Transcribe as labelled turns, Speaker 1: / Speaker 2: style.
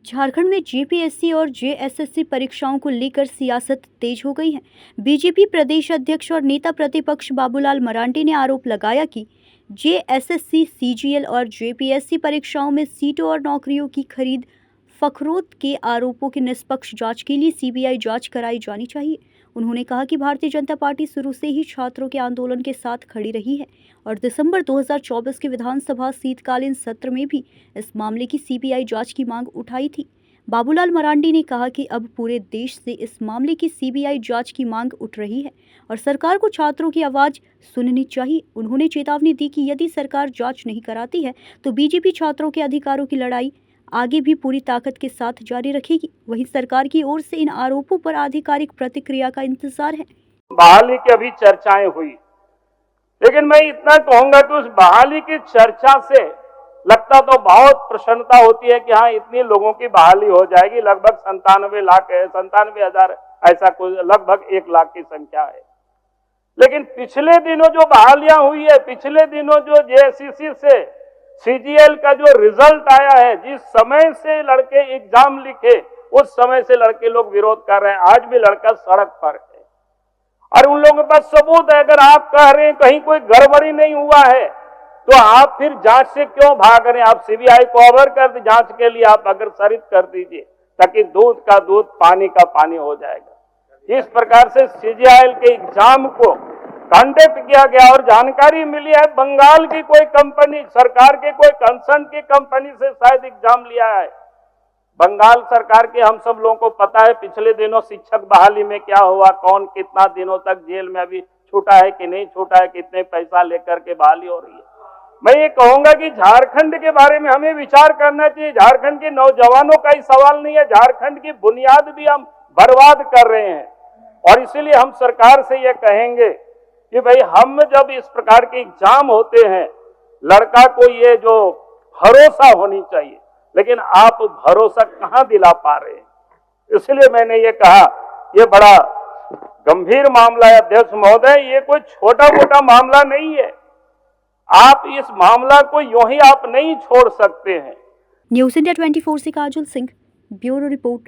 Speaker 1: झारखंड में जेपीएससी और जेएसएससी परीक्षाओं को लेकर सियासत तेज हो गई है। बीजेपी प्रदेश अध्यक्ष और नेता प्रतिपक्ष बाबूलाल मरांडी ने आरोप लगाया कि जेएसएससी, सीजीएल और जेपीएससी परीक्षाओं में सीटों और नौकरियों की खरीद फखरोद के आरोपों की निष्पक्ष जांच के लिए सीबीआई जांच कराई जानी चाहिए। उन्होंने कहा कि भारतीय जनता पार्टी शुरू से ही छात्रों के आंदोलन के साथ खड़ी रही है और दिसंबर 2024 के विधानसभा शीतकालीन सत्र में भी इस मामले की सीबीआई जांच की मांग उठाई थी। बाबूलाल मरांडी ने कहा कि अब पूरे देश से इस मामले की सीबीआई जांच की मांग उठ रही है और सरकार को छात्रों की आवाज सुननी चाहिए। उन्होंने चेतावनी दी कि यदि सरकार जांच नहीं कराती है तो बीजेपी छात्रों के अधिकारों की लड़ाई आगे भी पूरी ताकत के साथ जारी रखेगी। वहीं सरकार की ओर से इन आरोपों पर आधिकारिक प्रतिक्रिया का इंतजार है।
Speaker 2: बहाली की अभी चर्चाएं हुई, लेकिन मैं इतना कहूंगा कि उस बहाली की चर्चा से लगता तो बहुत प्रसन्नता होती है कि हाँ इतनी लोगों की बहाली हो जाएगी। लगभग 97 लाख है, 97,000 ऐसा कुछ, लगभग 1 लाख की संख्या है। लेकिन पिछले दिनों जो बहालियां हुई है, पिछले दिनों जो जेएसएससी से सीजीएल का जो रिजल्ट आया है, जिस समय से लड़के एग्जाम लिखे उस समय से लड़के लोग विरोध कर रहे हैं। आज भी लड़का सड़क पर है और उन लोगों के पास सबूत है। अगर आप कह रहे हैं कहीं कोई गड़बड़ी नहीं हुआ है तो आप फिर जांच से क्यों भाग रहे हैं? आप सीबीआई को ऑर्डर कर दी, जांच के लिए आप अग्रसरित कर दीजिए ताकि दूध का दूध पानी का पानी हो जाएगा। इस प्रकार से सीजीएल के एग्जाम को कंडक्ट किया गया और जानकारी मिली है बंगाल की कोई कंपनी, सरकार के कोई कंसर्न की कंपनी से शायद एग्जाम लिया है। बंगाल सरकार के हम सब लोगों को पता है पिछले दिनों शिक्षक बहाली में क्या हुआ, कौन कितना दिनों तक जेल में अभी छूटा है कि नहीं छूटा है, कितने पैसा लेकर के बहाली हो रही है। मैं ये कहूंगा कि झारखंड के बारे में हमें विचार करना चाहिए। झारखंड के नौजवानों का ही सवाल नहीं है, झारखंड की बुनियाद भी हम बर्बाद कर रहे हैं। और इसीलिए हम सरकार से ये कहेंगे कि भाई हम जब इस प्रकार के एग्जाम होते हैं, लड़का को ये जो भरोसा होनी चाहिए, लेकिन आप भरोसा कहां दिला पा रहे हैं। इसलिए मैंने ये कहा ये बड़ा गंभीर मामला है अध्यक्ष महोदय, ये कोई छोटा मोटा मामला नहीं है। आप इस मामला को यूं ही आप नहीं छोड़ सकते हैं।
Speaker 1: न्यूज़ इंडिया 24 से काजल सिंह, ब्यूरो रिपोर्ट।